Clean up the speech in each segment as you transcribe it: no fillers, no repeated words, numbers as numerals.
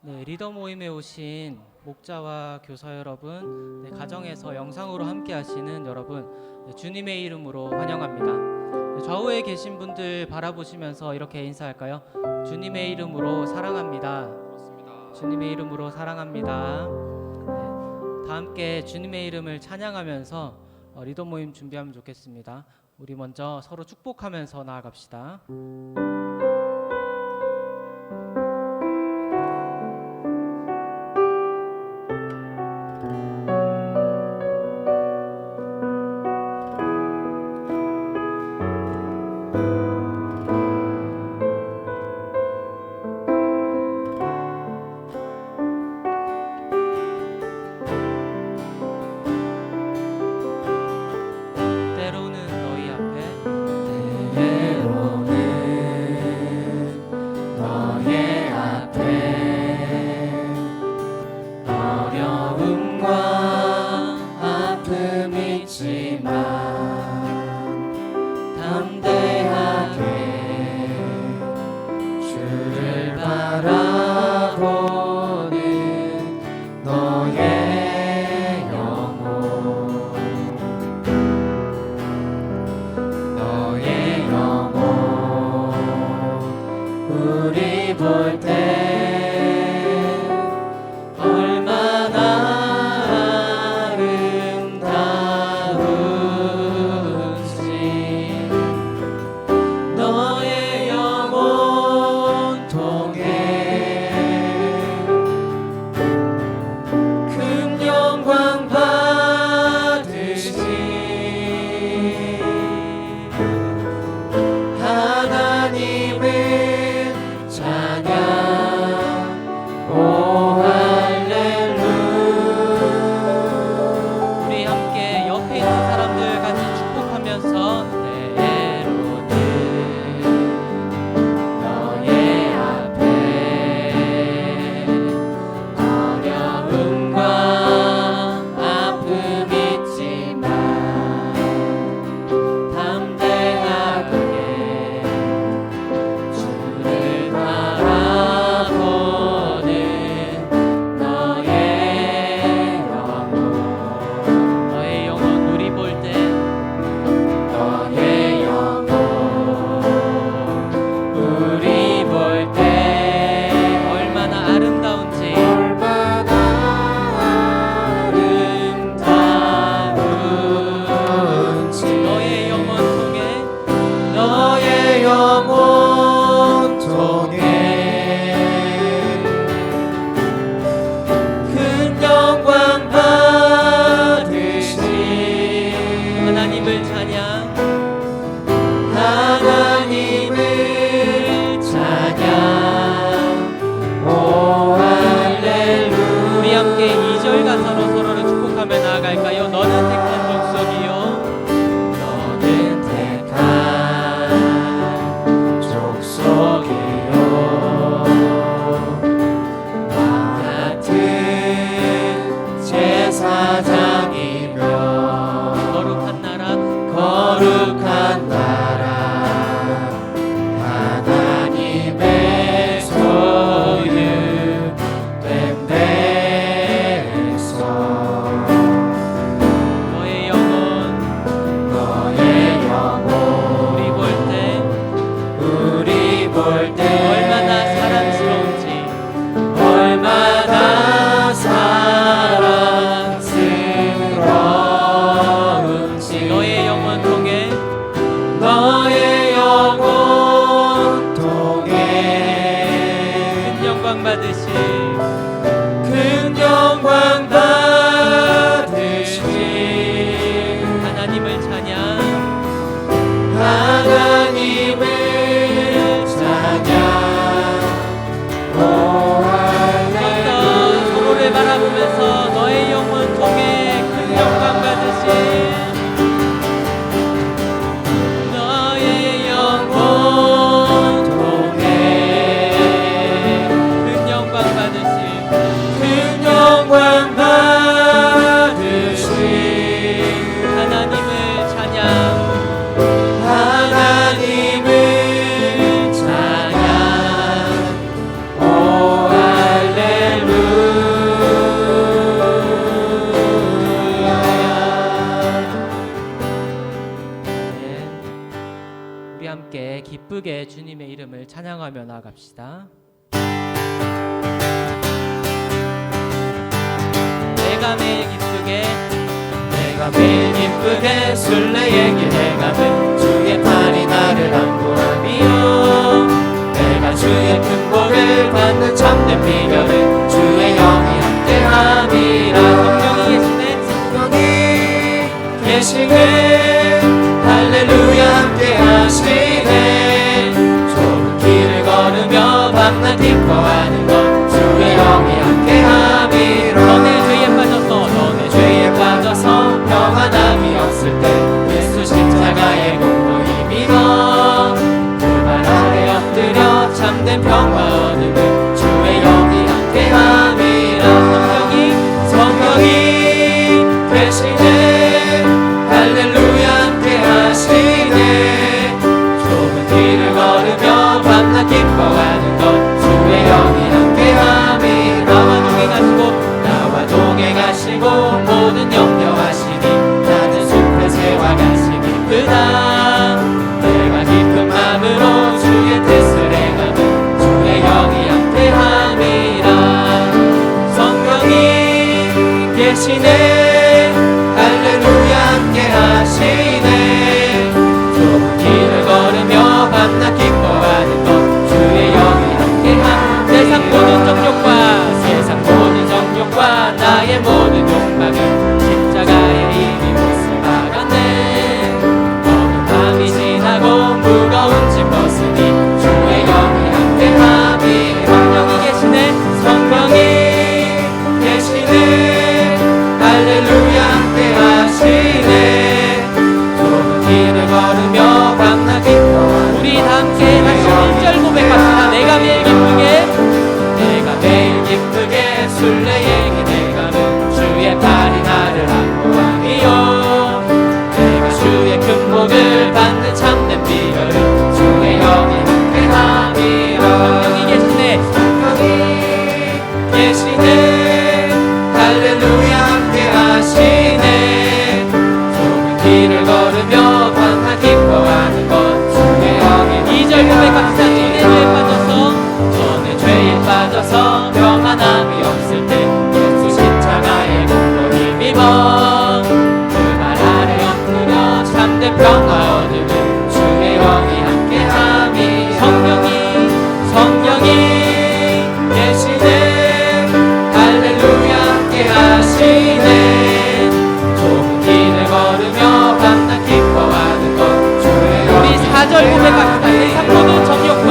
네, 리더 모임에 오신 목자와 교사 여러분, 가정에서 영상으로 함께 하시는 여러분, 주님의 이름으로 환영합니다. 좌우에 계신 분들 바라보시면서 이렇게 인사할까요? 주님의 이름으로 사랑합니다. 주님의 이름으로 사랑합니다. 다 함께 주님의 이름을 찬양하면서 리더 모임 준비하면 좋겠습니다. 우리 먼저 서로 축복하면서 나아갑시다. 우리 볼 때 얼마나 아름다운지 너의 영혼 통해 큰 영광 받으시 하나님을 영혼 통해 큰 영광 받으시 하나님을 찬양 오 할렐루야 우리 함께 2절 가사로 서로를 축복하며 나아갈까요? 너는 택한 족속이요 제사장이며 거룩한 나라 하나님의 소유된 백성 너의 영혼 우리 볼 때 얼마나 사랑스러운지 너의 영혼 통해 큰 영광 받으시 하나님을 찬양 서로를 바라보면서 너의 영혼 통해 큰 영광 받으시 너의 영혼 통해 큰 영광 받으시 찬양하며 나아갑시다. 내가 매일 기쁘게 순례의 길에 가는 주의 팔이 나를 안보하며 내가 주의 큰 복을 받는 참된 비결은 주의 영이 함께함이라. 성령이 계시네 할렐루야 함께하시네. 좁은 길을 걸으며 밤낮 기뻐하는 것 주의 영이 함께함이라. 너네 죄에 빠져서 평안함이 없을 때 예수 십자가의 공로히 믿어 그 발 아래 엎드려 참된 평화 얻으면 주의 영이 함께함이라. 성령이 계시네 할렐루야 함께하시네. 좁은 길을 걸으며 밤낮 기뻐하는 것 주의 영이 함께함이라. 나와 동행 가시고 모든 염려하시니 나는 숲의 새와 같이 기쁘다. 내가 기쁜 마음으로 주의 뜻을 행하면 주의 영이 함께함이라. 성령이 계시네 할렐루야 함께하시네. 좁은 길을 걸으며 밤낮 기뻐하는 것 주의 영이 함께함이라. 세상 모든 정욕과 나의 모든 욕망은 십자가의 이미 못을 막았네. 검은 밤이 지나고 무거운 짐 벗으니 주의 영이 함께함이. 성령이 계시네 할렐루야 함께하시네. 좁은 길을 걸으며 밤낮 기뻐하는 우리 다 함께 다시 1절 고백합시다. 내가 매일 기쁘게 순례의 길에 가는 주의 팔이 나를 안보하며 내가 주의 큰 복을 받는 참된 비결은 주의 영이 함께함이라. 성령이 계시네 할렐루야 함께하시네. 좁은 길을 걸으며 밤낮 기뻐하는 것 주의 영이 2절 고백합시다. 너네 죄에 빠져서 평안함이 없을 때 예수 십자가의 공로 힘입어 그 발 아래 엎드려 참된 평화 얻으면 주의 영이 함께함이. 성령이 계시네 할렐루야 함께하시네. 좁은 길을 걸으며 밤낮 기뻐하는 것 주의 영이 우리 4절 고백합시다. 세상 모든 정욕과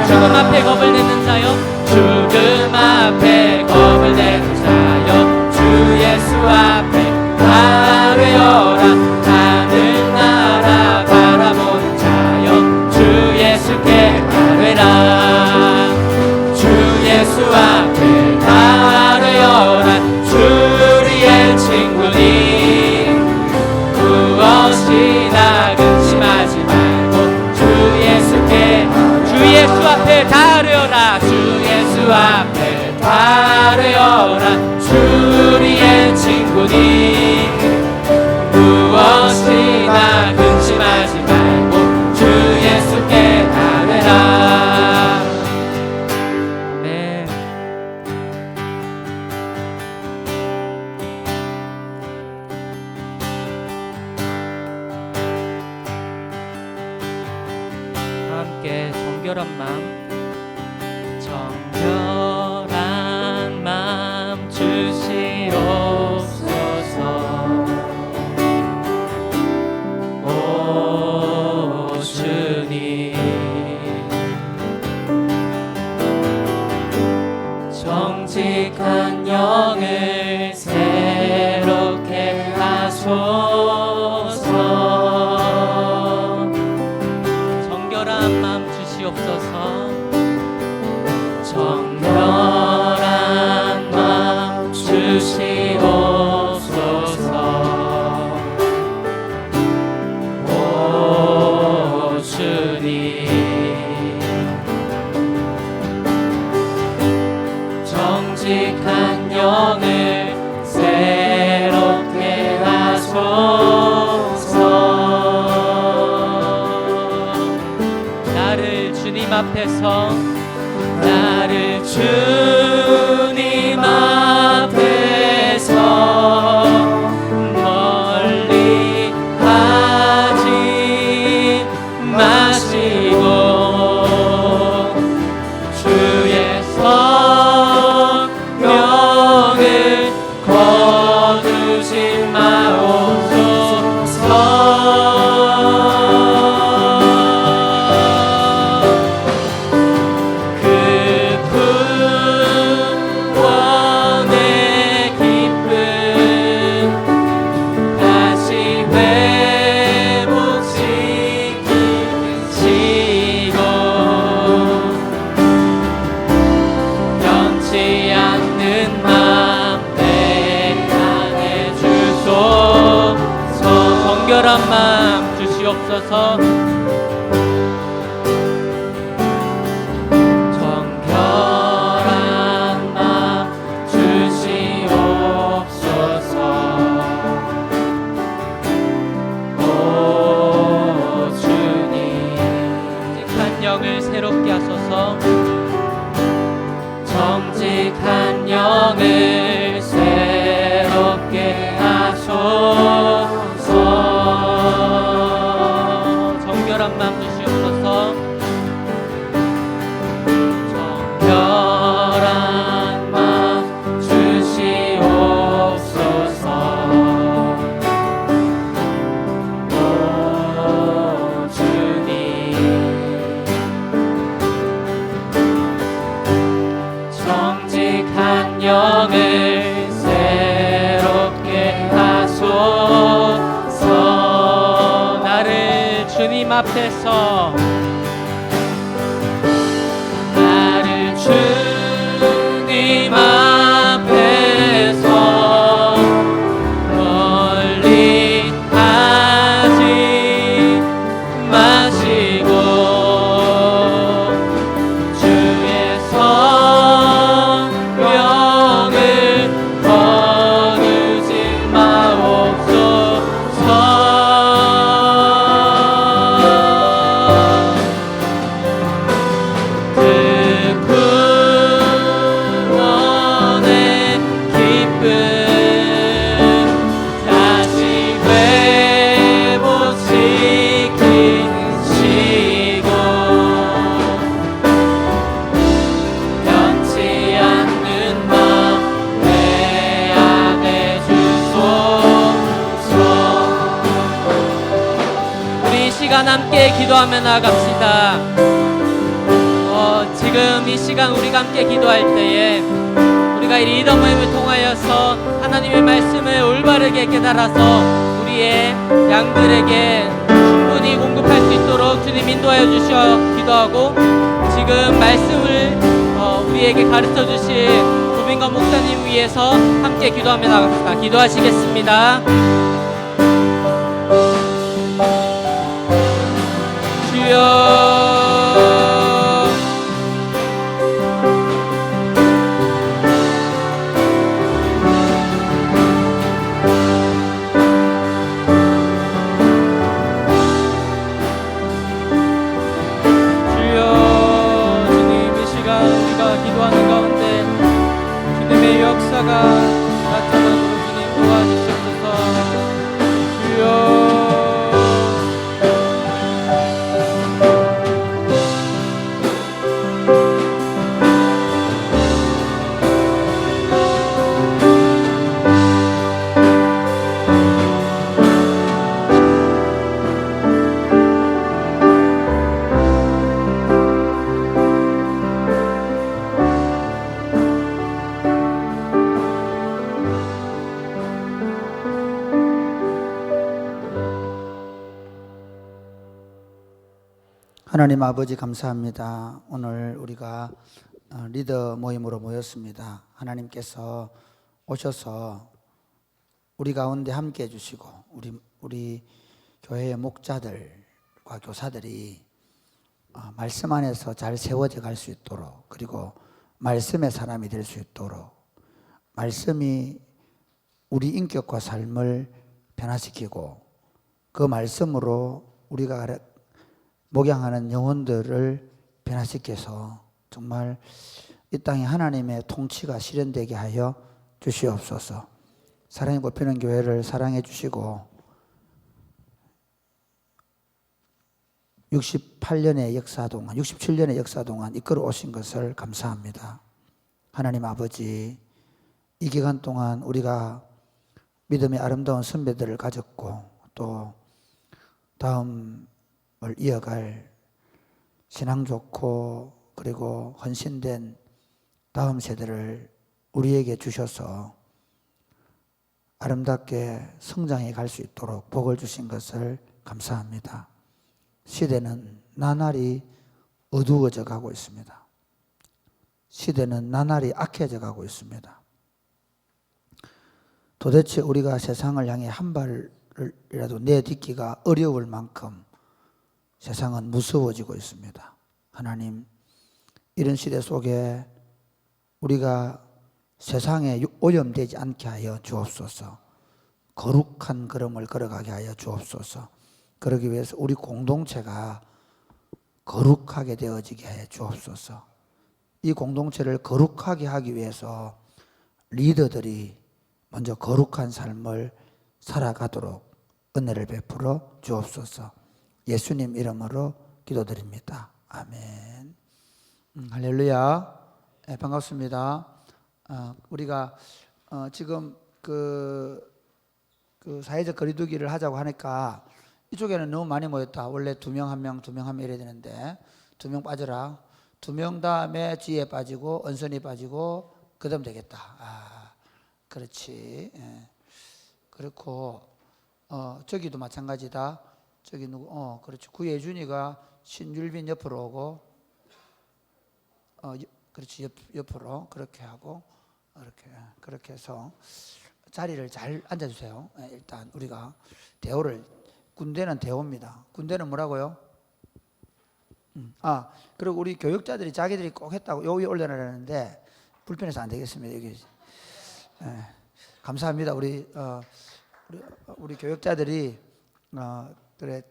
죽음 앞에 겁을 내는 자여, 죽음 앞에 겁을 내는 자여 주 예수 앞에 다 되어라. 하늘나라 바라보는 자여 주 예수께 다 되라. 주 예수 앞에 다 되어라. 주리의 친구니 무엇이나 근심하지 말고 주 예수께 주 예수 앞에 다 하려라. 주 예수 앞에 다 되어라. 주리의 친구니 무엇이나 근심하지 말고 주 예수께 다 되라. 네. 다 함께 정결한 마음, 정결한 마음 주시옵소서. 오 주님, 정직한 영을 새롭게 하소서. 정결한 마음 주시옵소서. 정결한 마음 주시옵소서. 오 주님, 정직한 영을 새롭게 하소서. 나를 주님 앞에서, 나를 주님 앞에서 멀리 하지 마시고 주의 성령을 거두지 마옵소서. 그 구원의 기쁨 다시 회복시키시고 변치 않는 맘 내게 주소서. 정결한 마음 주시옵소서. 정결한 마음 주시옵소서. 오 주님, 정직한 영을 새롭게 하소서. 정직한 영을 새롭게 하소서. 정결한 마음 주시옵소서. 정결한 마음 주시옵소서. 오 주님, 정직한 영을 새롭게 하소서. 나를 주님 앞에서, 나를 주님 앞에서 멀리 하지 마시고 주의 성령을 거두지 마옵소서. 그 구원의 기쁨 다시 회복시키시고 변치 않는 맘 내 안에 주소서. 우리 이 시간 함께 기도하며 나아갑시다. 지금 이 시간 우리가 함께 기도할 때에 우리가 이 리더 모임을 통하여서 하나님의 말씀을 올바르게 깨달아서 우리의 양들에게 충분히 공급할 수 있도록 주님 인도하여 주시어 기도하고, 지금 말씀을 우리에게 가르쳐 주실 부빈건 목사님 위해서 함께 기도하며 나갑시다. 기도하시겠습니다. 주여, 기도하는 가운데 주님의 역사가 나타나도록 주님 도와주시옵소서. 주여, 하나님 아버지 감사합니다. 오늘 우리가 리더 모임으로 모였습니다. 하나님께서 오셔서 우리 가운데 함께 해주시고 우리 교회의 목자들과 교사들이 말씀 안에서 잘 세워져 갈 수 있도록, 그리고 말씀의 사람이 될 수 있도록, 말씀이 우리 인격과 삶을 변화시키고 그 말씀으로 우리가 목양하는 영혼들을 변화시켜서 정말 이 땅에 하나님의 통치가 실현되게 하여 주시옵소서. 사랑이 뽑히는 교회를 사랑해 주시고 68년의 역사 동안, 67년의 역사 동안 이끌어 오신 것을 감사합니다. 하나님 아버지, 이 기간 동안 우리가 믿음의 아름다운 선배들을 가졌고 또 다음을 이어갈 신앙 좋고 그리고 헌신된 다음 세대를 우리에게 주셔서 아름답게 성장해 갈 수 있도록 복을 주신 것을 감사합니다. 시대는 나날이 어두워져 가고 있습니다. 시대는 나날이 악해져 가고 있습니다. 도대체 우리가 세상을 향해 한 발이라도 내딛기가 어려울 만큼 세상은 무서워지고 있습니다. 하나님, 이런 시대 속에 우리가 세상에 오염되지 않게 하여 주옵소서. 거룩한 걸음을 걸어가게 하여 주옵소서. 그러기 위해서 우리 공동체가 거룩하게 되어지게 하여 주옵소서. 이 공동체를 거룩하게 하기 위해서 리더들이 먼저 거룩한 삶을 살아가도록 은혜를 베풀어 주옵소서. 예수님 이름으로 기도드립니다. 아멘. 할렐루야. 네, 반갑습니다. 우리가 지금 그 사회적 거리두기를 하자고 하니까 이쪽에는 너무 많이 모였다. 원래 2명, 1명, 2명, 1명 이래야 되는데 2명 빠져라. 2명 다음에 지혜 빠지고 은선이 빠지고 그 다음 되겠다. 그렇지. 예. 그렇고 저기도 마찬가지다. 저기 누구? 그렇지. 구예준이가 신율빈 옆으로 오고, 그렇지. 옆으로 그렇게 하고, 그렇게 해서 자리를 잘 앉아주세요. 일단 우리가 대호를, 군대는 대호입니다. 군대는 뭐라고요? 그리고 우리 교육자들이 자기들이 꼭 했다고 여기 올려놔라는데 불편해서 안 되겠습니다. 여기. 감사합니다. 우리 교육자들이 그래,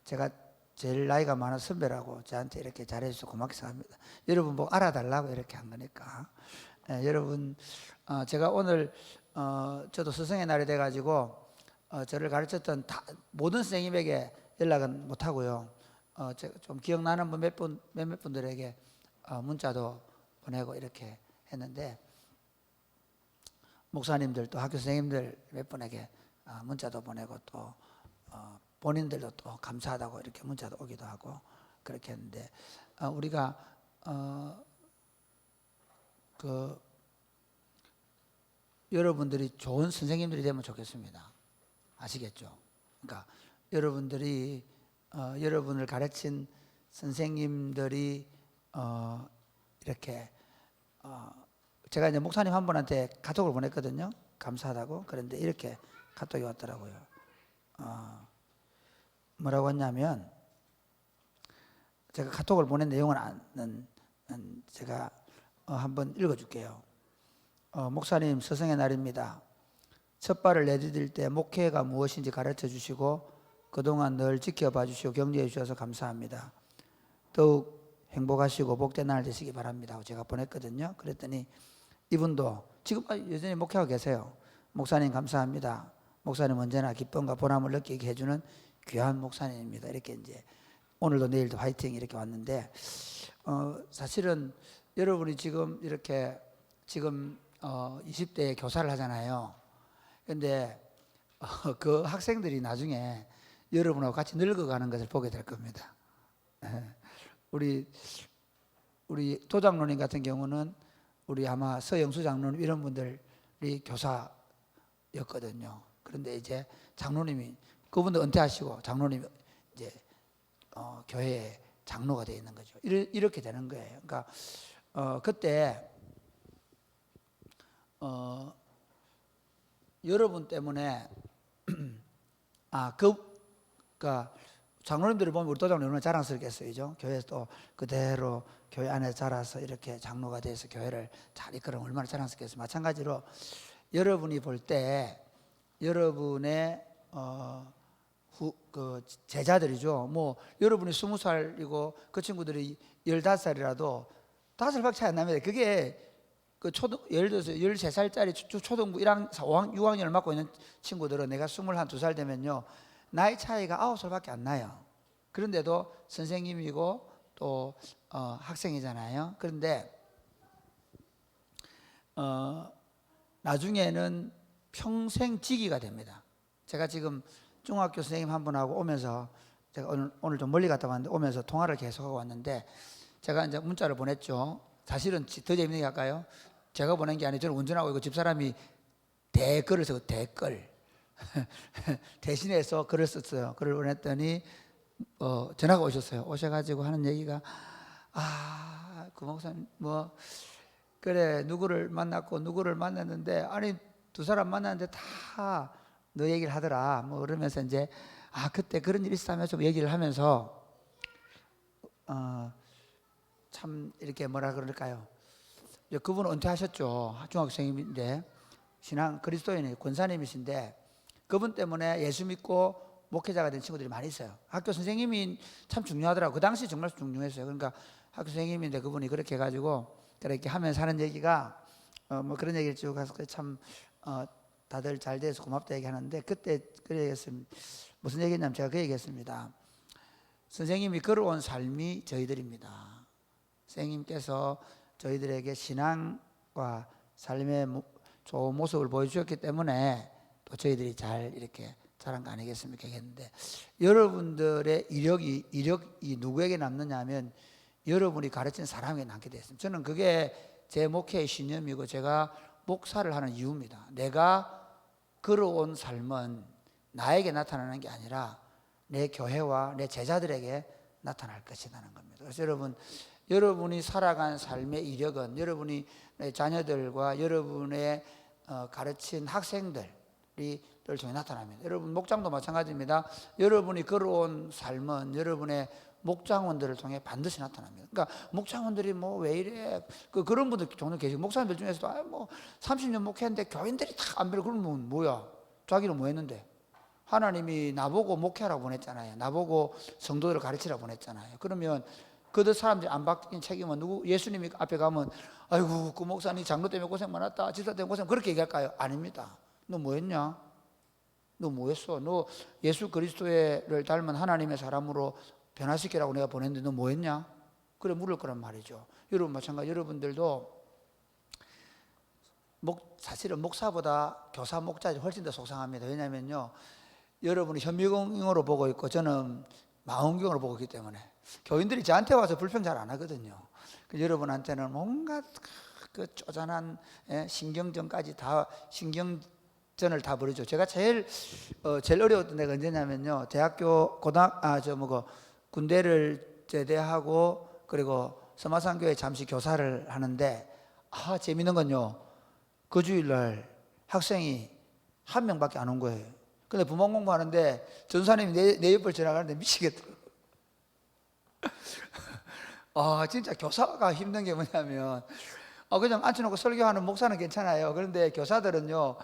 제가 제일 나이가 많은 선배라고 저한테 이렇게 잘해주셔서 고맙게 생각합니다. 여러분 뭐 알아달라고 이렇게 한 거니까. 여러분, 제가 오늘 저도 스승의 날이 돼가지고 저를 가르쳤던 모든 선생님에게 연락은 못 하고요. 좀 기억나는 분 몇몇 분들에게 문자도 보내고 이렇게 했는데, 목사님들 또 학교 선생님들 몇 분에게 문자도 보내고 또 본인들도 또 감사하다고 이렇게 문자도 오기도 하고 그렇게 했는데, 우리가 그 여러분들이 좋은 선생님들이 되면 좋겠습니다. 아시겠죠? 그러니까 여러분들이 여러분을 가르친 선생님들이 이렇게 제가 이제 목사님 한 분한테 카톡을 보냈거든요. 감사하다고. 그런데 이렇게 카톡이 왔더라고요. 뭐라고 했냐면 제가 카톡을 보낸 내용은 제가 한번 읽어줄게요. 목사님, 스승의 날입니다. 첫 발을 내디딜 때 목회가 무엇인지 가르쳐 주시고 그동안 늘 지켜봐 주시고 격려해 주셔서 감사합니다. 더욱 행복하시고 복된 날 되시기 바랍니다. 제가 보냈거든요. 그랬더니 이분도 지금 여전히 목회하고 계세요. 목사님 감사합니다. 목사님 언제나 기쁨과 보람을 느끼게 해주는 귀한 목사님입니다. 이렇게 이제 오늘도 내일도 화이팅 이렇게 왔는데 사실은 여러분이 지금 이렇게 지금 20대 교사를 하잖아요. 근데 그 학생들이 나중에 여러분하고 같이 늙어가는 것을 보게 될 겁니다. 우리 도장로님 같은 경우는 우리 아마 서영수 장로님 이런 분들이 교사였거든요. 그런데 이제 장로님이 그분도 은퇴하시고 장로님이 이제 교회의 장로가 되어 있는 거죠. 이렇게 되는 거예요. 그러니까 그때 여러분 때문에 그러니까 장로님들을 보면 우리 도장로님 얼마나 자랑스럽겠어요, 그죠? 교회에서 또 그대로 교회 안에 자라서 이렇게 장로가 돼서 교회를 잘 이끌으면 얼마나 자랑스럽겠어요. 마찬가지로 여러분이 볼 때 여러분의 그 제자들이죠. 뭐 여러분이 20살이고 그 친구들이 15살이라도 5살밖에 차이 안 납니다. 그게 그 예를 들어서 13살짜리 초등부 1학년, 6학년을 맡고 있는 친구들은 내가 21, 2살 되면요 나이 차이가 9살밖에 안 나요. 그런데도 선생님이고 또 학생이잖아요. 그런데 나중에는 평생 직위가 됩니다. 제가 지금 중학교 선생님 한 분하고 오면서 제가 오늘 좀 멀리 갔다 왔는데 오면서 통화를 계속하고 왔는데 제가 이제 문자를 보냈죠. 사실은 더 재밌는 게 할까요? 제가 보낸 게 아니고 저는 운전하고 있고 집사람이 댓글을 쓰고 댓글 대신해서 글을 썼어요. 글을 보냈더니 전화가 오셨어요. 오셔가지고 하는 얘기가 그 목사님 뭐 그래 누구를 만났고 누구를 만났는데 아니 두 사람 만났는데 다 너 얘기를 하더라. 뭐 그러면서 이제 그때 그런 일이 있었다면서 좀 얘기를 하면서 참 이렇게 뭐라 그럴까요? 그분은 은퇴하셨죠. 중학생인데 신앙 그리스도인의 권사님이신데 그분 때문에 예수 믿고 목회자가 된 친구들이 많이 있어요. 학교 선생님이 참 중요하더라고요. 그 당시 정말 중요했어요. 그러니까 학교 선생님인데 그분이 그렇게 해가지고 그렇게 하면서 하는 얘기가 뭐 그런 얘기를 쭉 해서 참 다들 잘 돼서 고맙다 얘기하는데 그때 그래 얘기했습니다. 무슨 얘기냐면 제가 그 얘기했습니다. 선생님이 걸어온 삶이 저희들입니다. 선생님께서 저희들에게 신앙과 삶의 좋은 모습을 보여주셨기 때문에 또 저희들이 잘 이렇게 자란 거 아니겠습니까? 했는데 여러분들의 이력이 누구에게 남느냐 하면 여러분이 가르친 사람에게 남게 됐습니다. 저는 그게 제 목회의 신념이고 제가 목사를 하는 이유입니다. 내가 걸어온 삶은 나에게 나타나는 게 아니라 내 교회와 내 제자들에게 나타날 것이라는 겁니다. 그래서 여러분이 살아간 삶의 이력은 여러분이 자녀들과 여러분의 가르친 학생들이 통해 나타납니다. 여러분 목장도 마찬가지입니다. 여러분이 걸어온 삶은 여러분의 목장원들을 통해 반드시 나타납니다. 그러니까 목장원들이 뭐 왜 이래 그런 분들 종종 계시고 목사님들 중에서도 뭐 30년 목회했는데 교인들이 다 안 배려 그러면 뭐야? 자기는 뭐 했는데? 하나님이 나보고 목회하라고 보냈잖아요. 나보고 성도들을 가르치라고 보냈잖아요. 그러면 그들 사람들이 안 바뀐 책임은 누구? 예수님이 앞에 가면 아이고 그 목사님 장로 때문에 고생 많았다. 집사 때문에 고생 그렇게 얘기할까요? 아닙니다. 너 뭐 했냐? 너 뭐 했어? 너 예수 그리스도를 닮은 하나님의 사람으로 변화시키라고 내가 보냈는데 너 뭐 했냐? 그래 물을 거란 말이죠. 여러분 마찬가지 여러분들도 사실은 목사보다 교사 목자들이 훨씬 더 속상합니다. 왜냐면요 여러분이 현미경으로 보고 있고 저는 망원경으로 보고 있기 때문에 교인들이 저한테 와서 불평 잘 안 하거든요. 여러분한테는 뭔가 그 쪼잔한 신경전까지 다 신경전을 다 벌이죠. 제가 제일 어려웠던 데가 언제냐면요. 대학교 군대를 제대하고 그리고 서마산교회 잠시 교사를 하는데 재밌는 건요. 그 주일날 학생이 한 명밖에 안 온 거예요. 근데 부모 공부하는데 전사님이 내 옆을 지나가는데 미치겠더라고요. 진짜 교사가 힘든 게 뭐냐면 그냥 앉혀놓고 설교하는 목사는 괜찮아요. 그런데 교사들은요,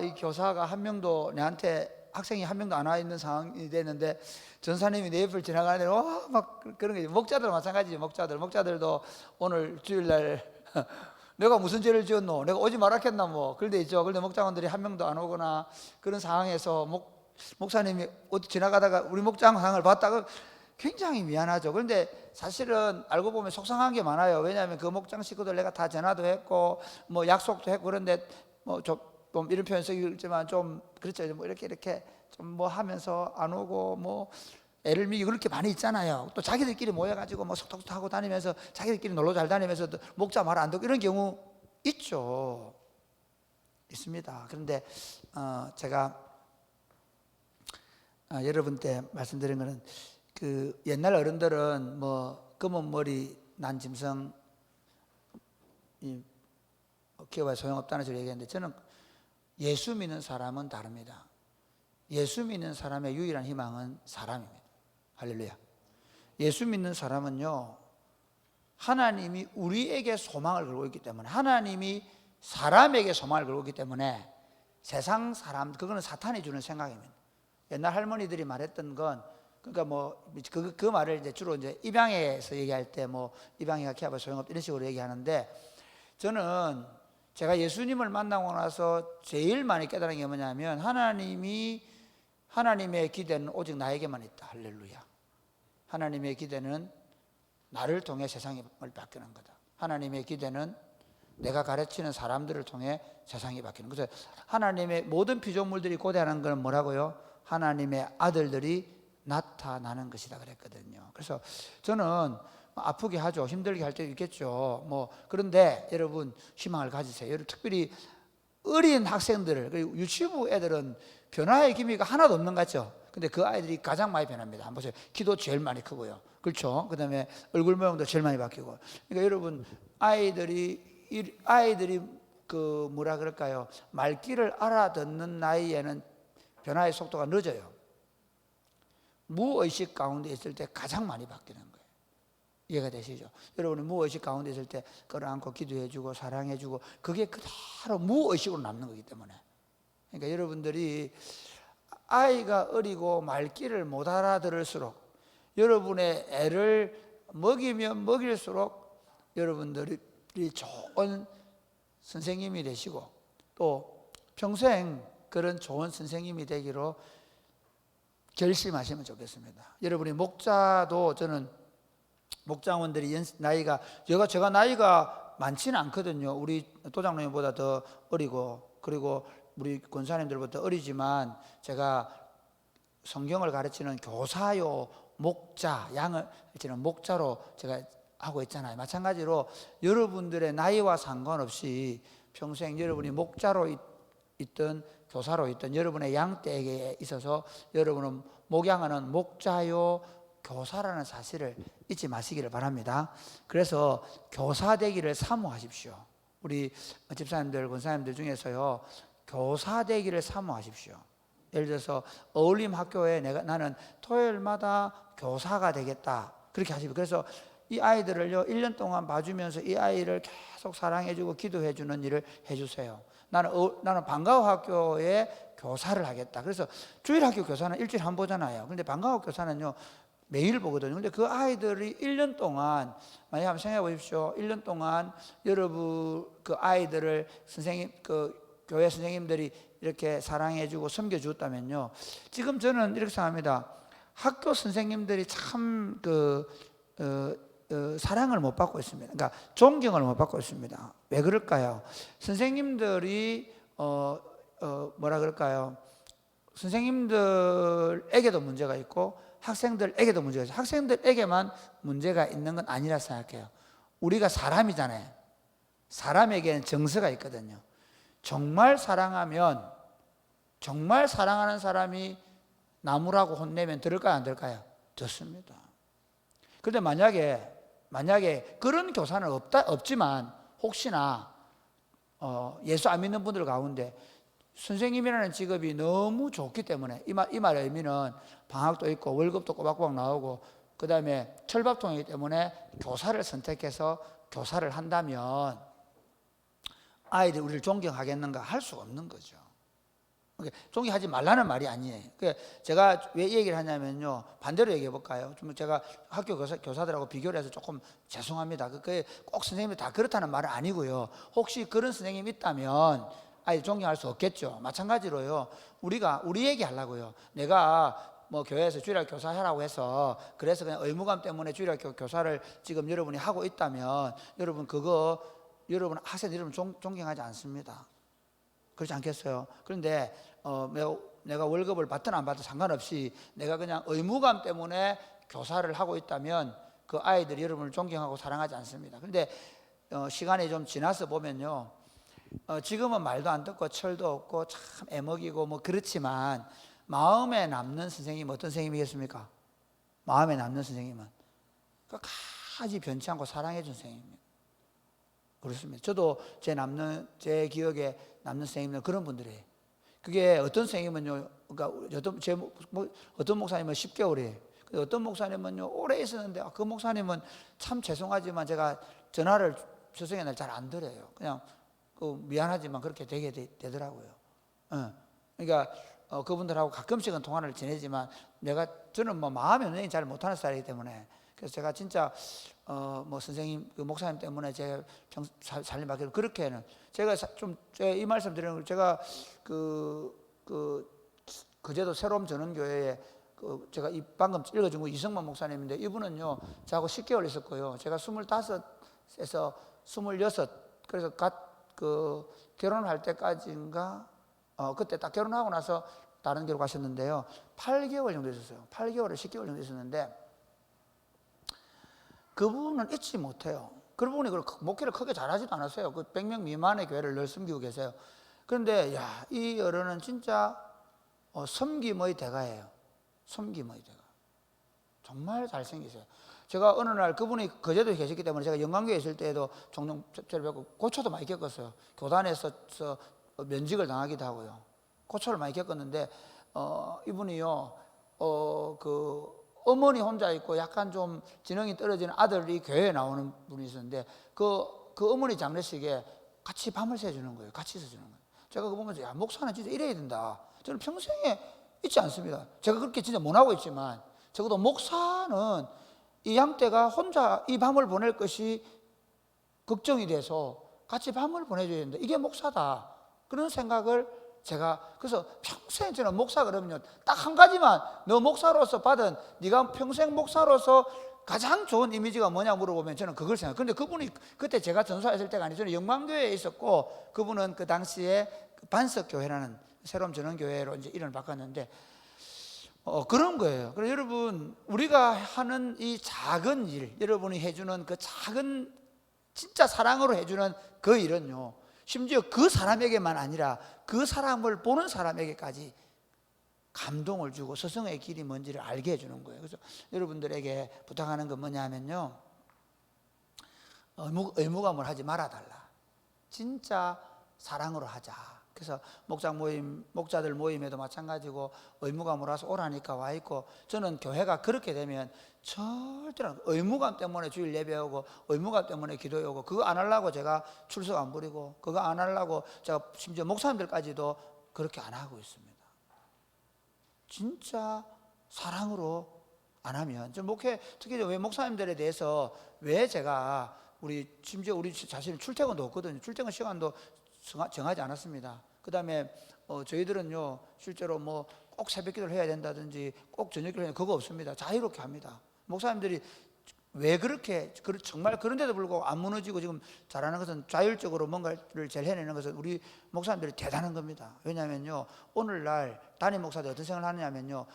이 교사가 한 명도 내한테 학생이 한 명도 안 와 있는 상황이 됐는데 전사님이 내 옆을 지나가는데 막 그런 게 목자들 마찬가지죠. 목자들도 오늘 주일날 내가 무슨 죄를 지었노? 내가 오지 말았겠나 뭐 그럴 때 있죠. 그런데 목장원들이 한 명도 안 오거나 그런 상황에서 목사님이 어디 지나가다가 우리 목장 상황을 봤다가 굉장히 미안하죠. 그런데 사실은 알고 보면 속상한 게 많아요. 왜냐하면 그 목장 식구들 내가 다 전화도 했고 뭐 약속도 했고 그런데 좀 이런 표현 쓰기지만 좀 그렇죠. 뭐 이렇게 좀 뭐 하면서 안 오고 뭐 애를 미기 그렇게 많이 있잖아요. 또 자기들끼리 모여가지고 뭐 속독도 하고 다니면서 자기들끼리 놀러 잘 다니면서 목자 말 안 듣고 이런 경우 있죠. 있습니다. 그런데 제가 여러분께 말씀드린 거는 그 옛날 어른들은 뭐 검은 머리 난 짐승 키워봐야 소용없다는 소리 얘기했는데 저는 예수 믿는 사람은 다릅니다. 예수 믿는 사람의 유일한 희망은 사람입니다. 할렐루야. 예수 믿는 사람은요, 하나님이 우리에게 소망을 걸고 있기 때문에, 하나님이 사람에게 소망을 걸고 있기 때문에 세상 사람, 그거는 사탄이 주는 생각입니다. 옛날 할머니들이 말했던 건, 그러니까 뭐 그 말을 이제 주로 이제 입양에서 얘기할 때 뭐 입양이가 키워봐 소용없다 이런 식으로 얘기하는데, 저는 제가 예수님을 만나고 나서 제일 많이 깨달은 게 뭐냐면 하나님의 기대는 오직 나에게만 있다. 할렐루야. 하나님의 기대는 나를 통해 세상을 바뀌는 거다. 하나님의 기대는 내가 가르치는 사람들을 통해 세상이 바뀌는 거죠. 하나님의 모든 피조물들이 고대하는 건 뭐라고요? 하나님의 아들들이 나타나는 것이다 그랬거든요. 그래서 저는 아프게 하죠. 힘들게 할 때도 있겠죠. 뭐 그런데 여러분 희망을 가지세요. 여러분 특별히 어린 학생들 그리고 유치부 애들은 변화의 기미가 하나도 없는 것 같죠. 근데 그 아이들이 가장 많이 변합니다. 한번 보세요. 키도 제일 많이 크고요. 그렇죠. 그 다음에 얼굴 모양도 제일 많이 바뀌고. 그러니까 여러분 아이들이 그 뭐라 그럴까요? 말귀를 알아듣는 나이에는 변화의 속도가 늦어요. 무의식 가운데 있을 때 가장 많이 바뀌는 거예요. 이해가 되시죠? 여러분은 무의식 가운데 있을 때 끌어안고 기도해주고 사랑해주고 그게 그대로 무의식으로 남는 거기 때문에. 그러니까 여러분들이 아이가 어리고 말귀를 못 알아들을수록 여러분의 애를 먹이면 먹일수록 여러분들이 좋은 선생님이 되시고 또 평생 그런 좋은 선생님이 되기로 결심하시면 좋겠습니다. 여러분이 목자도 저는 목장원들이 나이가 제가 나이가 많지는 않거든요. 우리 도장로님보다 더 어리고 그리고 우리 권사님들보다 어리지만 제가 성경을 가르치는 교사요 목자 양을 가르치는 목자로 제가 하고 있잖아요. 마찬가지로 여러분들의 나이와 상관없이 평생 여러분이 목자로 있든 교사로 있든 여러분의 양떼에게 있어서 여러분은 목양하는 목자요 교사라는 사실을 잊지 마시기를 바랍니다. 그래서 교사 되기를 사모하십시오. 우리 집사님들, 권사님들 중에서요 교사 되기를 사모하십시오. 예를 들어서 어울림 학교에 나는 토요일마다 교사가 되겠다 그렇게 하십시오. 그래서 이 아이들을요 1년 동안 봐주면서 이 아이를 계속 사랑해주고 기도해주는 일을 해주세요. 나는 방과후 학교에 교사를 하겠다. 그래서 주일학교 교사는 일주일에 한 번 보잖아요. 근데 방과후 교사는요 매일 보거든요. 근데 그 아이들이 1년 동안 만약에 한번 생각해 보십시오. 1년 동안 여러분 그 아이들을 교회 선생님들이 이렇게 사랑해주고 섬겨주었다면요. 지금 저는 이렇게 생각합니다. 학교 선생님들이 참 사랑을 못 받고 있습니다. 그러니까 존경을 못 받고 있습니다. 왜 그럴까요? 선생님들이 뭐라 그럴까요? 선생님들에게도 문제가 있고 학생들에게도 문제가 있어요. 학생들에게만 문제가 있는 건 아니라 생각해요. 우리가 사람이잖아요. 사람에게는 정서가 있거든요. 정말 사랑하면, 정말 사랑하는 사람이 나무라고 혼내면 들을까요, 안 들을까요? 듣습니다. 그런데 만약에 그런 교사는 없지만 혹시나 예수 안 믿는 분들 가운데 선생님이라는 직업이 너무 좋기 때문에, 이 말의 의미는 방학도 있고 월급도 꼬박꼬박 나오고 그 다음에 철밥통이기 때문에 교사를 선택해서 교사를 한다면 아이들이 우리를 존경하겠는가? 할 수 없는 거죠. 존경하지 말라는 말이 아니에요. 제가 왜 이 얘기를 하냐면요, 반대로 얘기해 볼까요? 좀 제가 학교 교사들하고 비교를 해서 조금 죄송합니다. 그게 꼭 선생님이 다 그렇다는 말은 아니고요. 혹시 그런 선생님이 있다면 아이들 존경할 수 없겠죠. 마찬가지로요, 우리 얘기 하려고요. 내가 뭐 교회에서 주일학 교사 하라고 해서 그래서 그냥 의무감 때문에 주일학 교사를 지금 여러분이 하고 있다면 여러분 학생 여러분 존경하지 않습니다. 그렇지 않겠어요? 그런데 내가 월급을 받든 안 받든 상관없이 내가 그냥 의무감 때문에 교사를 하고 있다면 그 아이들이 여러분을 존경하고 사랑하지 않습니다. 그런데 시간이 좀 지나서 보면요, 지금은 말도 안 듣고 철도 없고 참 애먹이고 뭐 그렇지만 마음에 남는 선생님 어떤 선생님이겠습니까? 마음에 남는 선생님은 끝까지 변치 않고 사랑해 준 선생님입니다. 그렇습니다. 저도 제 기억에 남는 선생님은 그런 분들이에요. 그게 어떤 선생님은요, 그러니까 어떤 목사님은 10개월이에요. 어떤 목사님은요, 오래 있었는데 그 목사님은 참 죄송하지만 제가 전화를 저승의 날 잘 안 드려요. 그냥 미안하지만 그렇게 되게 되더라고요. 그러니까 그분들하고 가끔씩은 통화를 지내지만 저는 뭐 마음의 연락이 잘 못하는 스타일이기 때문에, 그래서 제가 진짜 뭐 선생님 그 목사님 때문에 제가 살림 받기로 그렇게는 제가 이 말씀 드리는 걸 제가 그제도 새로운 전원교회에 제가 방금 읽어준 거 이성만 목사님인데 이분은요 저하고 10개월 있었고요. 제가 25에서 26 그래서 결혼할 때까지인가 그때 딱 결혼하고 나서 다른 교회로 가셨는데요. 8개월 정도 있었어요. 8개월에 10개월 정도 있었는데 그분은 잊지 못해요. 그분이 목회를 크게 잘하지도 않았어요. 100명 미만의 교회를 늘 섬기고 계세요. 그런데 이 어른은 진짜 섬김의 대가예요. 섬김의 대가. 정말 잘생기세요. 제가 어느 날 그분이 거제도에 계셨기 때문에 제가 영광교회에 있을 때에도 종종 저를 뵙고 고초도 많이 겪었어요. 교단에서 면직을 당하기도 하고요. 고초를 많이 겪었는데 이분이요 어머니 혼자 있고 약간 좀 지능이 떨어지는 아들이 교회에 나오는 분이 있었는데 그 어머니 장례식에 같이 밤을 새주는 거예요. 같이 있어주는 거예요. 제가 그거 보면서 목사는 진짜 이래야 된다. 저는 평생에 잊지 않습니다. 제가 그렇게 진짜 못하고 있지만 적어도 목사는 이 양떼가 혼자 이 밤을 보낼 것이 걱정이 돼서 같이 밤을 보내줘야 된다. 이게 목사다. 그런 생각을 그래서 평생 저는 목사 그러면요 딱 한 가지만, 너 목사로서 받은 네가 평생 목사로서 가장 좋은 이미지가 뭐냐 물어보면 저는 그걸 생각해요. 그런데 그분이 그때 제가 전수했을 때가 아니죠. 저는 영광교회에 있었고 그분은 그 당시에 반석교회라는 새로운 전원교회로 이제 이름을 바꿨는데 그런 거예요. 그래서 여러분 우리가 하는 이 작은 일, 여러분이 해주는 그 작은 진짜 사랑으로 해주는 그 일은요 심지어 그 사람에게만 아니라 그 사람을 보는 사람에게까지 감동을 주고 스승의 길이 뭔지를 알게 해주는 거예요. 그래서 여러분들에게 부탁하는 건 뭐냐면요 의무감을 하지 말아달라. 진짜 사랑으로 하자. 그래서 목자들 모임에도 마찬가지고 의무감으로 와서 오라니까 와 있고, 저는 교회가 그렇게 되면 절대로 의무감 때문에 주일 예배 오고 의무감 때문에 기도해 오고 그거 안 하려고 제가 출석 안 부리고 그거 안 하려고 제가 심지어 목사님들까지도 그렇게 안 하고 있습니다. 진짜 사랑으로 안 하면 특히 왜 목사님들에 대해서 왜 제가 심지어 우리 자신은 출퇴근도 없거든요. 출퇴근 시간도 정하지 않았습니다. 그 다음에 저희들은요 실제로 뭐 꼭 새벽 기도를 해야 된다든지 꼭 저녁 기도를 해야 그거 없습니다. 자유롭게 합니다. 목사님들이 왜 그렇게 정말 그런데도 불구하고 안 무너지고 지금 잘하는 것은 자율적으로 뭔가를 잘 해내는 것은 우리 목사님들이 대단한 겁니다. 왜냐하면요 오늘날 담임 목사들이 어떤 생각을 하느냐면요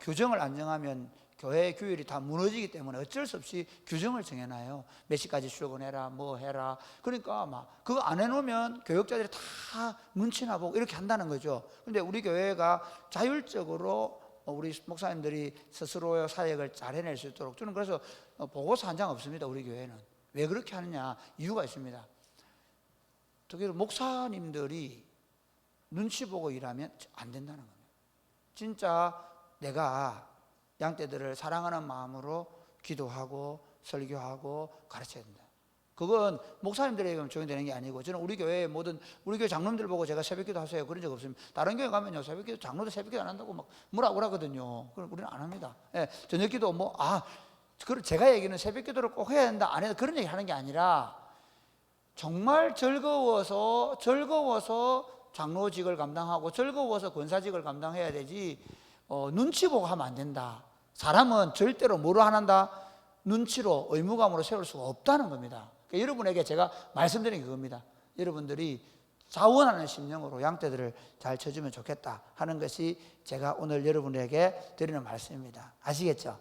규정을 안 정하면 교회 규율이 다 무너지기 때문에 어쩔 수 없이 규정을 정해놔요. 몇 시까지 출근해라, 뭐 해라. 그러니까 막 그거 안 해놓으면 교역자들이 다 눈치나 보고 이렇게 한다는 거죠. 근데 우리 교회가 자율적으로 우리 목사님들이 스스로 사역을 잘 해낼 수 있도록, 저는 그래서 보고서 한 장 없습니다. 우리 교회는. 왜 그렇게 하느냐, 이유가 있습니다. 특히 목사님들이 눈치 보고 일하면 안 된다는 겁니다. 진짜 내가 양떼들을 사랑하는 마음으로 기도하고 설교하고 가르쳐야 된다. 그건 목사님들에게 적용되는 게 아니고, 저는 우리 교회의 모든 우리 교회 장로님들 보고 제가 새벽기도 하세요 그런 적 없습니다. 다른 교회 가면요, 새벽기도 장로들 새벽기도 안 한다고 막 뭐라 그러거든요. 그럼 우리는 안 합니다. 예, 저녁기도 제가 얘기는 새벽기도를 꼭 해야 된다 안 해야 된다 그런 얘기 하는 게 아니라, 정말 즐거워서 장로직을 감당하고 즐거워서 권사직을 감당해야 되지, 눈치 보고 하면 안 된다. 사람은 절대로 뭐로 한다? 눈치로, 의무감으로 세울 수가 없다는 겁니다. 그러니까 여러분에게 제가 말씀드린 그겁니다. 여러분들이 자원하는 심령으로 양떼들을 잘 쳐주면 좋겠다 하는 것이 제가 오늘 여러분에게 드리는 말씀입니다. 아시겠죠?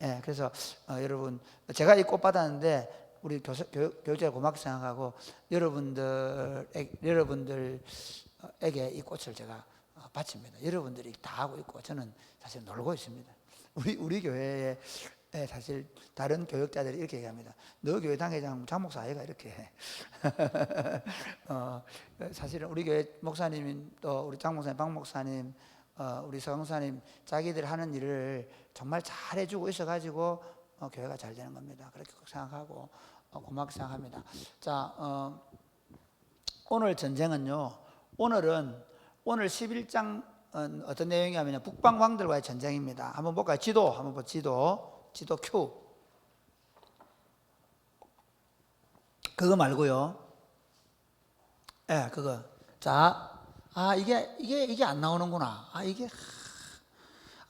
예, 그래서 여러분, 제가 이 꽃 받았는데 우리 교육자가 고맙게 생각하고 여러분들에게 이 꽃을 제가 바칩니다. 여러분들이 다 하고 있고 저는 사실 놀고 있습니다. 우리 교회에 사실 다른 교역자들이 이렇게 얘기합니다. 너 교회 당회장 장목사 아이가 이렇게 해. 사실은 우리 교회 목사님, 또 우리 장목사님, 박목사님, 우리 서강사님 자기들 하는 일을 정말 잘 해주고 있어가지고 교회가 잘 되는 겁니다. 그렇게 생각하고 고맙게 생각합니다. 자, 오늘 전쟁은요, 오늘 11장 어떤 내용이냐면 북방왕들과의 전쟁입니다. 한번 볼까요? 지도 큐. 그거 말고요. 예, 그거. 자, 이게 안 나오는구나. 이게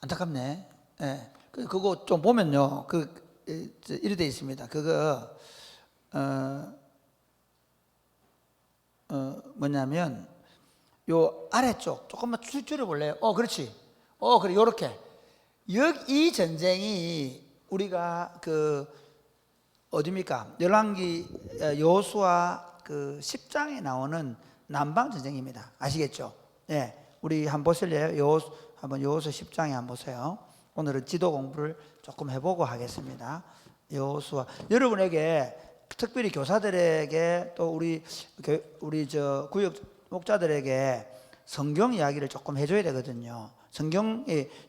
안타깝네. 예, 그거 좀 보면요, 이렇게 돼 있습니다. 그거 뭐냐면 요 아래쪽 조금만 줄여볼래요? 그렇지. 그래, 요렇게. 이 전쟁이 우리가 어디입니까? 열왕기 여호수아 10장에 나오는 남방 전쟁입니다. 아시겠죠? 예. 우리 한번 보실래요? 한번 여호수아 10장에 한번 보세요. 오늘은 지도 공부를 조금 해보고 하겠습니다. 여호수아. 여러분에게, 특별히 교사들에게, 또 우리 구역 목자들에게 성경 이야기를 조금 해줘야 되거든요.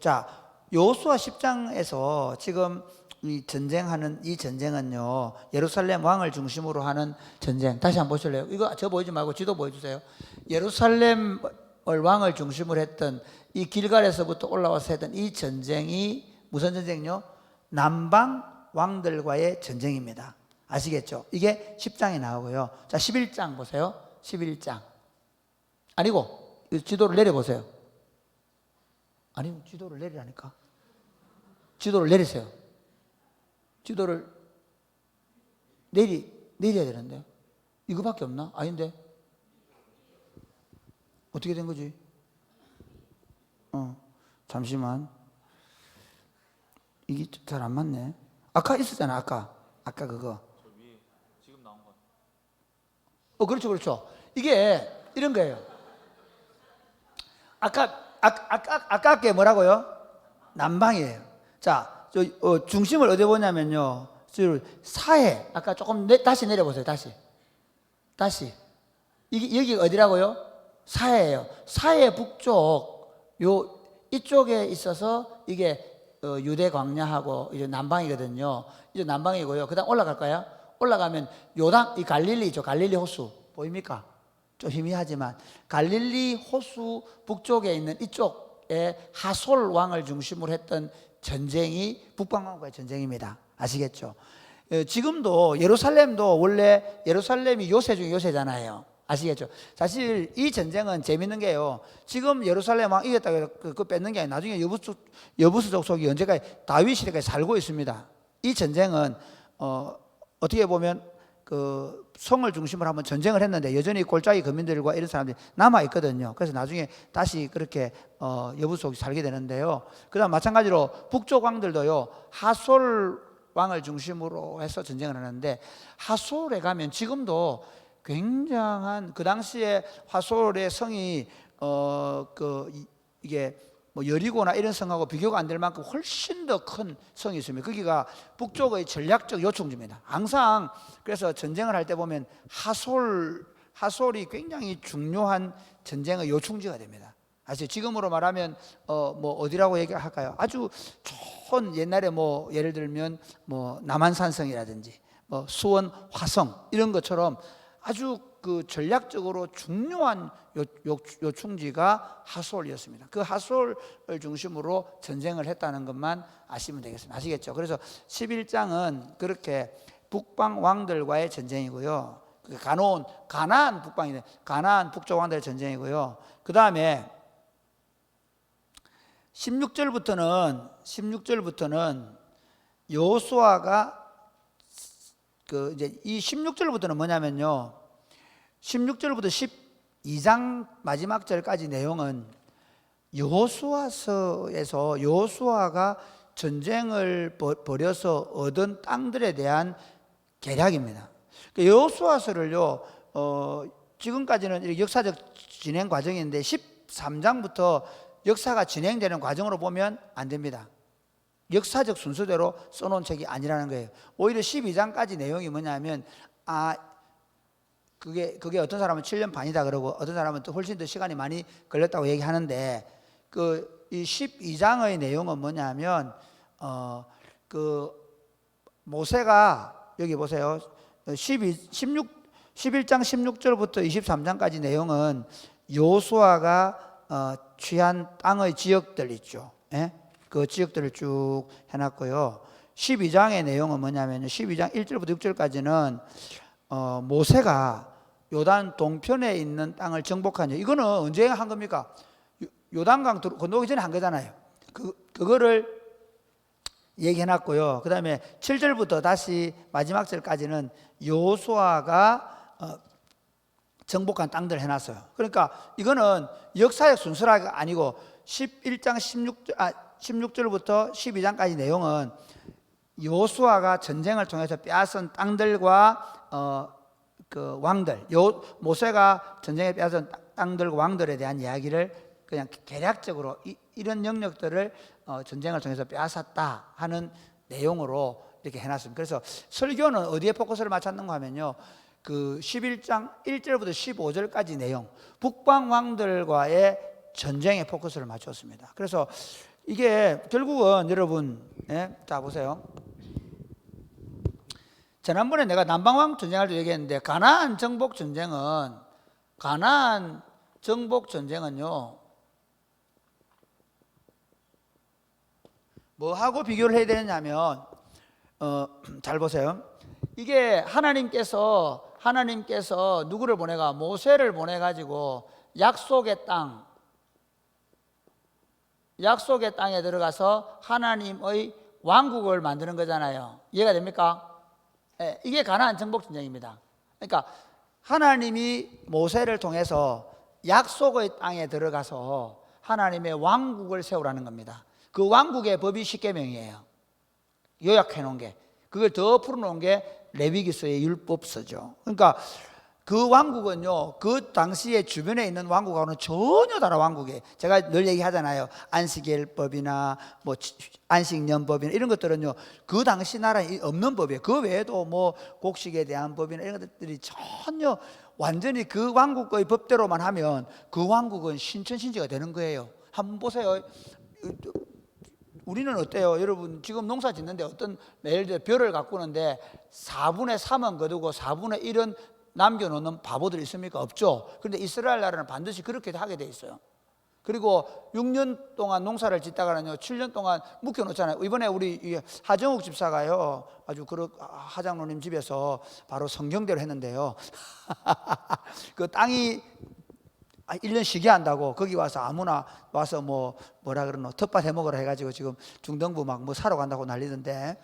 자, 여호수아 10장에서 지금 이 전쟁은요, 예루살렘 왕을 중심으로 하는 전쟁. 다시 한번 보실래요? 이거 저 보이지 말고 지도 보여주세요. 예루살렘 왕을 중심으로 했던 이 길갈에서부터 올라와서 했던 이 전쟁이 무슨 전쟁이요? 남방 왕들과의 전쟁입니다. 아시겠죠? 이게 10장에 나오고요. 자, 11장 보세요. 11장. 아니고 지도를 내려보세요. 아니고 지도를 내리라니까. 지도를 내리세요. 지도를 내려야 되는데 이거밖에 없나? 아닌데 어떻게 된 거지? 잠시만. 이게 잘 안 맞네. 아까 있었잖아. 아까 그거. 저 위에 지금 나온 거. 그렇죠. 이게 이런 거예요. 아까 게 뭐라고요? 남방이에요. 자, 중심을 어디 보냐면요, 사해. 아까 조금 다시 내려보세요. 다시. 여기가 어디라고요? 사해예요. 사해 북쪽 이쪽에 있어서 이게 유대 광야하고 이제 남방이거든요. 이제 남방이고요. 그다음 올라갈까요? 올라가면 요단, 이 갈릴리죠. 갈릴리 호수 보입니까? 좀 희미하지만 갈릴리 호수 북쪽에 있는 이쪽에 하솔 왕을 중심으로 했던 전쟁이 북방왕과의 전쟁입니다. 아시겠죠? 지금도 예루살렘도 원래 예루살렘이 요새 중에 요새잖아요. 아시겠죠? 사실 이 전쟁은 재밌는 게요, 지금 예루살렘 왕 이겼다고 그 뺏는 게 아니라 나중에 여부수 족속이 언제까지 다윗 시대까지 살고 있습니다. 이 전쟁은 어떻게 보면 성을 중심으로 한번 전쟁을 했는데 여전히 골짜기 거민들과 이런 사람들이 남아 있거든요. 그래서 나중에 다시 그렇게 여부수 없이 살게 되는데요. 그다음 마찬가지로 북쪽 왕들도요, 하솔 왕을 중심으로 해서 전쟁을 하는데, 하솔에 가면 지금도 굉장한, 그 당시에 하솔의 성이 이게 뭐 여리고나 이런 성하고 비교가 안 될 만큼 훨씬 더 큰 성이 있습니다. 거기가 북쪽의 전략적 요충지입니다. 항상 그래서 전쟁을 할 때 보면 하솔이 굉장히 중요한 전쟁의 요충지가 됩니다. 아시죠? 지금으로 말하면 뭐 어디라고 얘기할까요? 아주 좋은, 옛날에 뭐 예를 들면 뭐 남한산성이라든지 뭐 수원 화성 이런 것처럼 아주 그 전략적으로 중요한 요충지가 하솔이었습니다. 그 하솔을 중심으로 전쟁을 했다는 것만 아시면 되겠습니다. 아시겠죠? 그래서 11장은 그렇게 북방 왕들과의 전쟁이고요. 가나안 북방이네. 가나안 북쪽 왕들의 전쟁이고요. 그 다음에 16절부터는 여호수아가 이제 이 16절부터는 뭐냐면요, 16절부터 12장 마지막 절까지 내용은 여호수아서에서 여호수아가 전쟁을 벌여서 얻은 땅들에 대한 계략입니다. 여호수아서를요, 지금까지는 이렇게 역사적 진행 과정인데 13장부터 역사가 진행되는 과정으로 보면 안 됩니다. 역사적 순서대로 써놓은 책이 아니라는 거예요. 오히려 12장까지 내용이 뭐냐면, 그게 어떤 사람은 7년 반이다 그러고 어떤 사람은 또 훨씬 더 시간이 많이 걸렸다고 얘기하는데, 이 12장의 내용은 뭐냐면, 모세가, 여기 보세요. 11장 16절부터 23장까지 내용은 여호수아가 취한 땅의 지역들 있죠. 예? 그 지역들을 쭉 해놨고요. 12장의 내용은 뭐냐면 12장 1절부터 6절까지는 모세가 요단 동편에 있는 땅을 정복한, 이거는 언제 한 겁니까? 요단강 건너기 전에 한 거잖아요. 그거를 얘기해놨고요. 그 다음에 7절부터 다시 마지막 절까지는 여호수아가 정복한 땅들을 해놨어요. 그러니까 이거는 역사적 순서가 아니고 11장 16절부터 12장까지 내용은 여호수아가 전쟁을 통해서 빼앗은 땅들과 그 왕들, 모세가 전쟁에 빼앗은 땅들과 왕들에 대한 이야기를 그냥 계략적으로 이런 영역들을 전쟁을 통해서 빼앗았다 하는 내용으로 이렇게 해놨습니다. 그래서 설교는 어디에 포커스를 맞췄는가 하면요, 그 11장 1절부터 15절까지 내용, 북방 왕들과의 전쟁에 포커스를 맞췄습니다. 그래서 이게 결국은 여러분, 자 보세요. 지난번에 내가 남방왕 전쟁할 때 얘기했는데, 가나안 정복 전쟁은요, 뭐하고 비교를 해야 되느냐면, 잘 보세요. 이게 하나님께서 누구를 보내가? 모세를 보내가지고 약속의 땅에 들어가서 하나님의 왕국을 만드는 거잖아요. 이해가 됩니까? 네, 이게 가나안 정복 전쟁입니다. 그러니까 하나님이 모세를 통해서 약속의 땅에 들어가서 하나님의 왕국을 세우라는 겁니다. 그 왕국의 법이 십계명이에요. 요약해 놓은 게, 그걸 더 풀어놓은 게 레위기서의 율법서죠. 그러니까 그 왕국은요, 그 당시에 주변에 있는 왕국하고는 전혀 다른 왕국이에요. 제가 늘 얘기하잖아요. 안식일법이나 뭐 안식년법이나 이런 것들은요, 그 당시 나라에 없는 법이에요. 그 외에도 뭐 곡식에 대한 법이나 이런 것들이 전혀 완전히 그 왕국의 법대로만 하면 그 왕국은 신천신지가 되는 거예요. 한번 보세요. 우리는 어때요? 여러분 지금 농사 짓는데 어떤, 예를 들어 벼를 가꾸는데 4분의 3은 거두고 4분의 1은 남겨놓는 바보들이 있습니까? 없죠. 그런데 이스라엘 나라는 반드시 그렇게 하게 돼 있어요. 그리고 6년 동안 농사를 짓다가는요 7년 동안 묵혀놓잖아요. 이번에 우리 하정욱 집사가요, 아주 하장로님 집에서 바로 성경대로 했는데요. 그 땅이 1년 쉬게 한다고 거기 와서 아무나 와서 뭐라 그러노 텃밭 해먹으라 해가지고 지금 중등부 막 뭐 사러 간다고 난리던데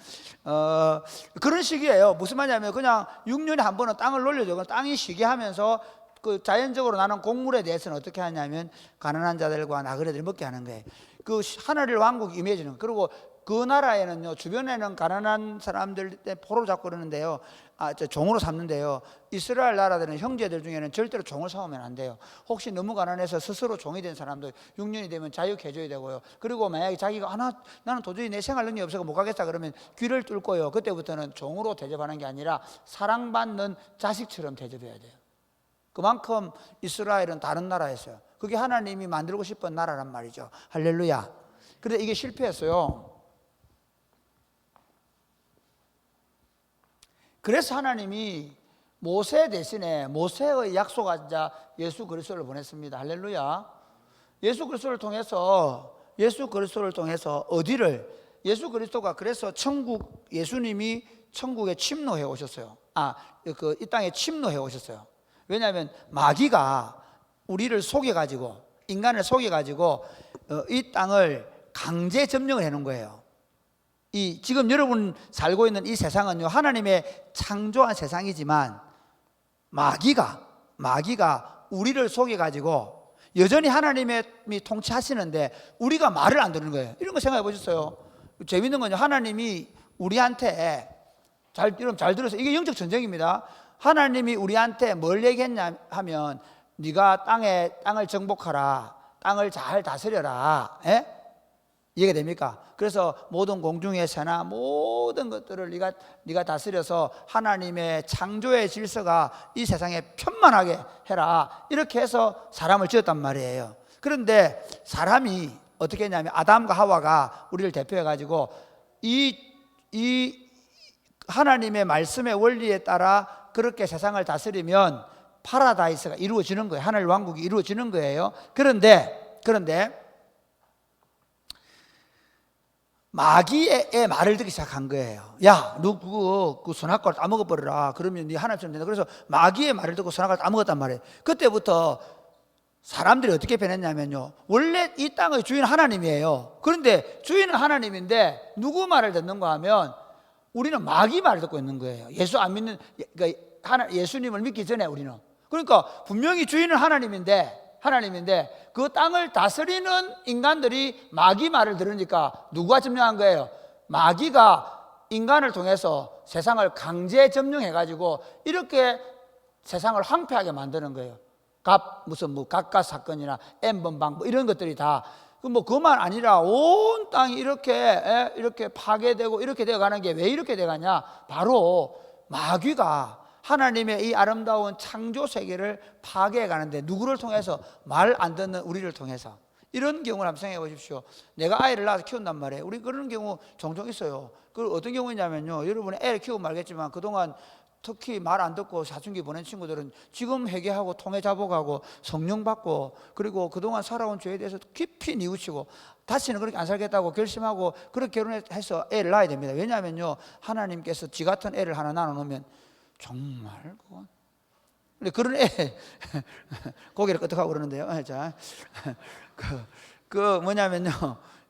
그런 식이에요. 무슨 말이냐면 그냥 6년에 한 번은 땅을 놀려줘. 땅이 쉬게 하면서 그 자연적으로 나는 곡물에 대해서는 어떻게 하냐면 가난한 자들과 나그네들 먹게 하는 거예요. 그 하늘의 왕국이 임해지는. 그리고 그 나라에는요 주변에는 가난한 사람들 때 포로 잡고 그러는데요, 종으로 삼는데요. 이스라엘 나라들은 형제들 중에는 절대로 종을 삼으면 안 돼요. 혹시 너무 가난해서 스스로 종이 된 사람들 6년이 되면 자유해줘야 되고요. 그리고 만약에 자기가 나는 도저히 내 생활 능력이 없어서 못 가겠다 그러면 귀를 뚫고요. 그때부터는 종으로 대접하는 게 아니라 사랑받는 자식처럼 대접해야 돼요. 그만큼 이스라엘은 다른 나라였어요. 그게 하나님이 만들고 싶은 나라란 말이죠. 할렐루야. 그런데 이게 실패했어요. 그래서 하나님이 모세 대신에 모세의 약속한 자 예수 그리스도를 보냈습니다. 할렐루야. 예수 그리스도를 통해서 어디를 예수 그리스도가 그래서 예수님이 천국에 침노해 오셨어요. 이 땅에 침노해 오셨어요. 왜냐하면 마귀가 우리를 속여가지고 인간을 속여가지고 이 땅을 강제 점령을 해놓은 거예요. 지금 여러분 살고 있는 이 세상은요 하나님의 창조한 세상이지만 마귀가 우리를 속여가지고 여전히 하나님이 통치하시는데 우리가 말을 안 듣는 거예요. 이런 거 생각해 보셨어요? 재밌는 건요, 하나님이 우리한테 여러분 잘 들으세요. 이게 영적 전쟁입니다. 하나님이 우리한테 뭘 얘기했냐 하면 네가 땅을 정복하라, 땅을 잘 다스려라. 이해가 됩니까? 그래서 모든 공중의 새나 모든 것들을 네가 다스려서 하나님의 창조의 질서가 이 세상에 편만하게 해라. 이렇게 해서 사람을 지었단 말이에요. 그런데 사람이 어떻게 했냐면 아담과 하와가 우리를 대표해 가지고 이 하나님의 말씀의 원리에 따라 그렇게 세상을 다스리면 파라다이스가 이루어지는 거예요. 하늘 왕국이 이루어지는 거예요. 그런데 마귀의 말을 듣기 시작한 거예요. 야, 너 그 선악과를 다 먹어버려라. 그러면 네 하나님처럼 된다. 그래서 마귀의 말을 듣고 선악과를 다 먹었단 말이에요. 그때부터 사람들이 어떻게 변했냐면요, 원래 이 땅의 주인은 하나님이에요. 그런데 주인은 하나님인데 누구 말을 듣는가 하면 우리는 마귀 말을 듣고 있는 거예요. 예수 안 믿는, 그러니까 예수님을 믿기 전에 우리는. 그러니까 분명히 주인은 하나님인데 그 땅을 다스리는 인간들이 마귀 말을 들으니까 누가 점령한 거예요? 마귀가 인간을 통해서 세상을 강제 점령해가지고 이렇게 세상을 황폐하게 만드는 거예요. 무슨 각각 사건이나 N번방 이런 것들이 다 그만 아니라 온 땅이 이렇게 파괴되고 이렇게 되어가는 게 왜 이렇게 돼가냐? 바로 마귀가 하나님의 이 아름다운 창조 세계를 파괴해 가는데 누구를 통해서? 말 안 듣는 우리를 통해서. 이런 경우를 한번 생각해 보십시오. 내가 아이를 낳아서 키운단 말이에요. 우리 그런 경우 종종 있어요. 그 어떤 경우냐면요, 여러분이 애를 키우면 알겠지만 그동안 특히 말 안 듣고 사춘기 보낸 친구들은 지금 회개하고 통해 자복하고 성령 받고 그리고 그동안 살아온 죄에 대해서 깊이 뉘우치고 다시는 그렇게 안 살겠다고 결심하고 그렇게 결혼해서 애를 낳아야 됩니다. 왜냐하면요, 하나님께서 지 같은 애를 하나 나눠놓으면 정말 그건. 근데 그런 애 고개를 끄덕하고 그러는데요. 자, 뭐냐면요,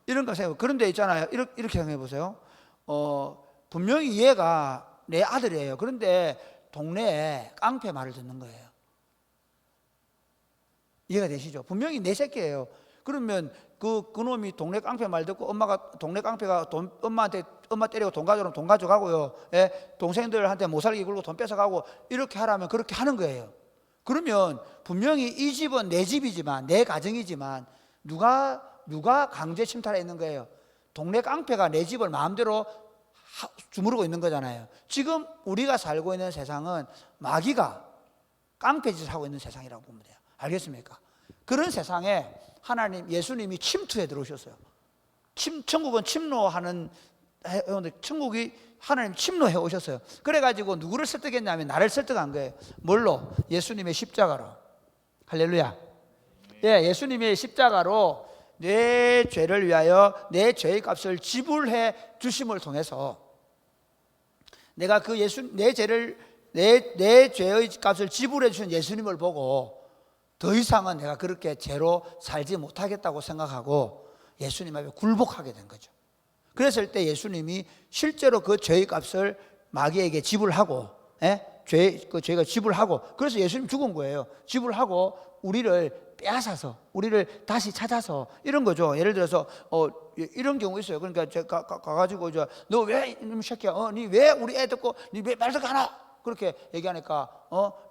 이런 거 생각해. 그런 데 있잖아요. 이렇게 생각해 보세요. 분명히 얘가 내 아들이에요. 그런데 동네에 깡패 말을 듣는 거예요. 이해가 되시죠? 분명히 내 새끼예요. 그러면 그놈이 동네 깡패 말 듣고 동네 깡패가 엄마 때리고 돈 가져오면 돈 가져가고요. 동생들한테 못 살게 굴고 돈 뺏어가고 이렇게 하라면 그렇게 하는 거예요. 그러면 분명히 이 집은 내 집이지만 내 가정이지만 누가 강제 침탈해 있는 거예요? 동네 깡패가 내 집을 마음대로 주무르고 있는 거잖아요. 지금 우리가 살고 있는 세상은 마귀가 깡패짓을 하고 있는 세상이라고 보면 돼요. 알겠습니까? 그런 세상에 예수님이 침투해 들어오셨어요. 천국은 침노하는, 천국이 하나님 침노해 오셨어요. 그래가지고 누구를 설득했냐면 나를 설득한 거예요. 뭘로? 예수님의 십자가로. 할렐루야. 예, 예수님의 십자가로 내 죄를 위하여 내 죄의 값을 지불해 주심을 통해서 내가 내 죄의 값을 지불해 주신 예수님을 보고 더 이상은 내가 그렇게 죄로 살지 못하겠다고 생각하고 예수님 앞에 굴복하게 된 거죠. 그랬을 때 예수님이 실제로 그 죄의 값을 마귀에게 지불하고, 죄가 지불하고, 그래서 예수님 죽은 거예요. 지불하고 우리를 빼앗아서, 우리를 다시 찾아서, 이런 거죠. 예를 들어서 이런 경우 있어요. 그러니까 제가 가가지고 너 왜 이놈 새끼야, 니 왜 우리 애 듣고 니 왜 말 듣고 안 와? 그렇게 얘기하니까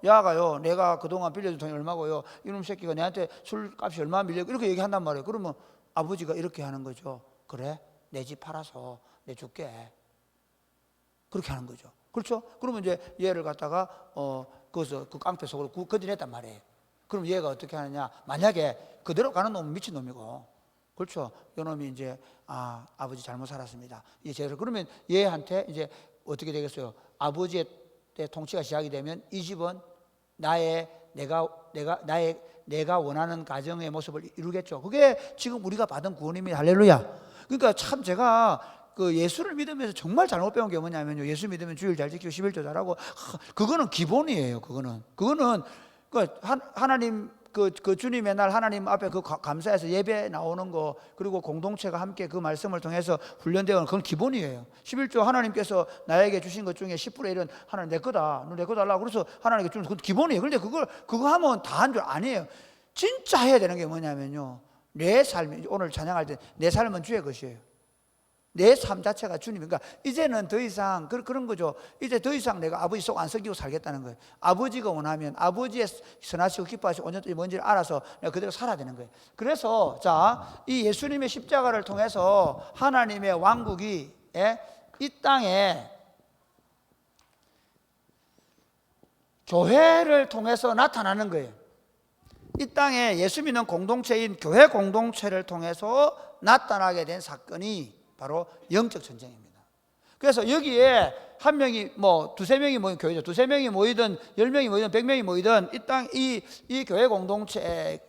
야가요, 내가 그동안 빌려준 돈이 얼마고요, 이놈 새끼가 내한테 술값이 얼마 밀려, 이렇게 얘기한단 말이에요. 그러면 아버지가 이렇게 하는 거죠. 그래, 내 집 팔아서 내 줄게, 그렇게 하는 거죠. 그렇죠? 그러면 이제 얘를 갖다가 거기서 그 깡패 속으로 건져냈단 말이에요. 그럼 얘가 어떻게 하느냐, 만약에 그대로 가는 놈은 미친 놈이고, 그렇죠? 이 놈이 이제 아버지 잘못 살았습니다, 이제 그러면 얘한테 이제 어떻게 되겠어요? 아버지의 통치가 시작이 되면 이 집은 내가 원하는 가정의 모습을 이루겠죠. 그게 지금 우리가 받은 구원입니다. 할렐루야. 그러니까 참 제가 그 예수를 믿으면서 정말 잘못 배운 게 뭐냐면요, 예수 믿으면 주일 잘 지키고 11조 잘하고, 그거는 기본이에요. 그거는 하나님 그 주님의 날 하나님 앞에 그 감사해서 예배 나오는 거, 그리고 공동체가 함께 그 말씀을 통해서 훈련되는, 그건 기본이에요. 11조 하나님께서 나에게 주신 것 중에 10분의 1은 하나님 내 거다, 너 내 거 달라고 그래서 하나님께 주는, 그건 기본이에요. 그런데 그거 하면 다 한 줄 아니에요. 진짜 해야 되는 게 뭐냐면요, 내 삶이, 오늘 찬양할 때 내 삶은 주의 것이에요. 내 삶 자체가 주님. 그러니까 이제는 더 이상 그런 거죠. 이제 더 이상 내가 아버지 속 안 썩이고 살겠다는 거예요. 아버지가 원하면 아버지의 선하시고 기뻐하시고 온전히 뭔지를 알아서 내가 그대로 살아야 되는 거예요. 그래서 이 예수님의 십자가를 통해서 하나님의 왕국이 이 땅에 교회를 통해서 나타나는 거예요. 이 땅에 예수 믿는 공동체인 교회 공동체를 통해서 나타나게 된 사건이 바로 영적 전쟁입니다. 그래서 여기에 한 명이 두세 명이 모인 교회죠. 두세 명이 모이든 10명이 모이든 100명이 모이든 이 교회 공동체에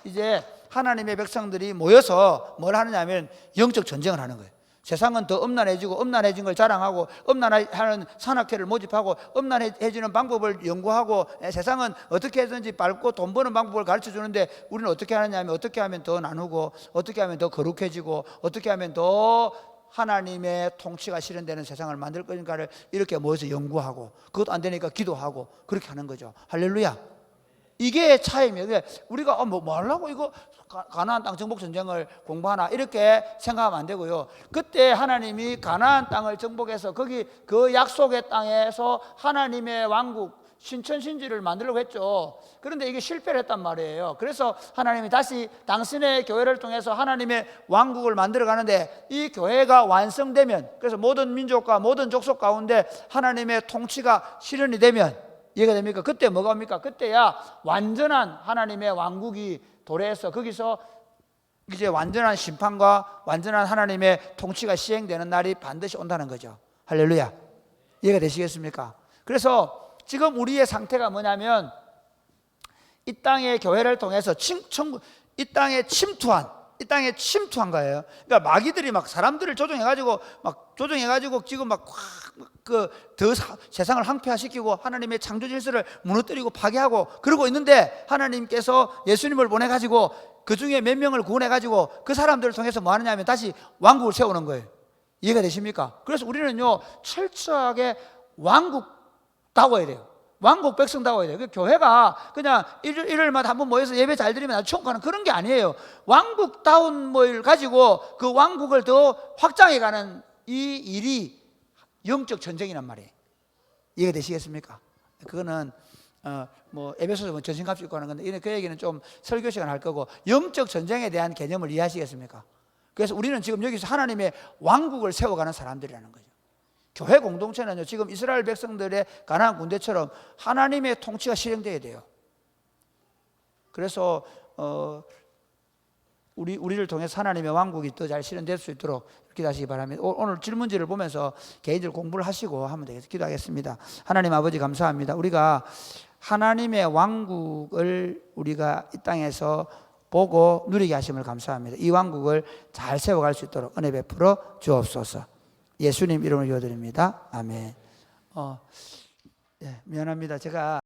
이제 하나님의 백성들이 모여서 뭘 하느냐면 영적 전쟁을 하는 거예요. 세상은 더 음란해지고, 음란해진 걸 자랑하고, 음란하는 산악회를 모집하고, 음란해지는 방법을 연구하고, 세상은 어떻게 해서든지 밟고 돈 버는 방법을 가르쳐 주는데, 우리는 어떻게 하느냐면 어떻게 하면 더 나누고, 어떻게 하면 더 거룩해지고, 어떻게 하면 더 하나님의 통치가 실현되는 세상을 만들 것인가를 이렇게 모여서 연구하고, 그것도 안 되니까 기도하고, 그렇게 하는 거죠. 할렐루야. 이게 차이입니다. 우리가 뭐 하려고 이거 가나안 땅 정복 전쟁을 공부하나 이렇게 생각하면 안 되고요. 그때 하나님이 가나안 땅을 정복해서 거기 그 약속의 땅에서 하나님의 왕국 신천신지를 만들려고 했죠. 그런데 이게 실패를 했단 말이에요. 그래서 하나님이 다시 당신의 교회를 통해서 하나님의 왕국을 만들어 가는데, 이 교회가 완성되면, 그래서 모든 민족과 모든 족속 가운데 하나님의 통치가 실현이 되면, 이해가 됩니까? 그때 뭐가 옵니까? 그때야 완전한 하나님의 왕국이 도래해서 거기서 이제 완전한 심판과 완전한 하나님의 통치가 시행되는 날이 반드시 온다는 거죠. 할렐루야. 이해가 되시겠습니까? 그래서 지금 우리의 상태가 뭐냐면, 이 땅의 교회를 통해서 이 땅에 침투한 거예요. 그러니까 마귀들이 막 사람들을 조종해가지고 지금 세상을 황폐화시키고 하나님의 창조 질서를 무너뜨리고 파괴하고 그러고 있는데, 하나님께서 예수님을 보내가지고 그 중에 몇 명을 구원해가지고 그 사람들을 통해서 뭐 하느냐면 다시 왕국을 세우는 거예요. 이해가 되십니까? 그래서 우리는요, 철저하게 왕국다워야 돼요. 왕국 백성다워야 돼요. 교회가 그냥 일요일마다 한번 모여서 예배 잘 드리면 아주 천국 가는 그런 게 아니에요. 왕국다운 뭘 가지고 그 왕국을 더 확장해가는 이 일이 영적 전쟁이란 말이에요. 이해가 되시겠습니까? 그거는 에베소서 전신갑주 입고 하는 건데, 그 얘기는 좀 설교 시간 할 거고, 영적 전쟁에 대한 개념을 이해하시겠습니까? 그래서 우리는 지금 여기서 하나님의 왕국을 세워가는 사람들이라는 거죠. 교회 공동체는요, 지금 이스라엘 백성들의 가나안 군대처럼 하나님의 통치가 실행돼야 돼요. 그래서 우리를 통해서 하나님의 왕국이 더 잘 실현될 수 있도록 기도하시기 바랍니다. 오늘 질문지를 보면서 개인적으로 공부를 하시고 하면 되겠습니다. 기도하겠습니다. 하나님 아버지 감사합니다. 우리가 하나님의 왕국을 우리가 이 땅에서 보고 누리게 하심을 감사합니다. 이 왕국을 잘 세워갈 수 있도록 은혜 베풀어 주옵소서. 예수님 이름으로 기도드립니다. 아멘. 미안합니다. 제가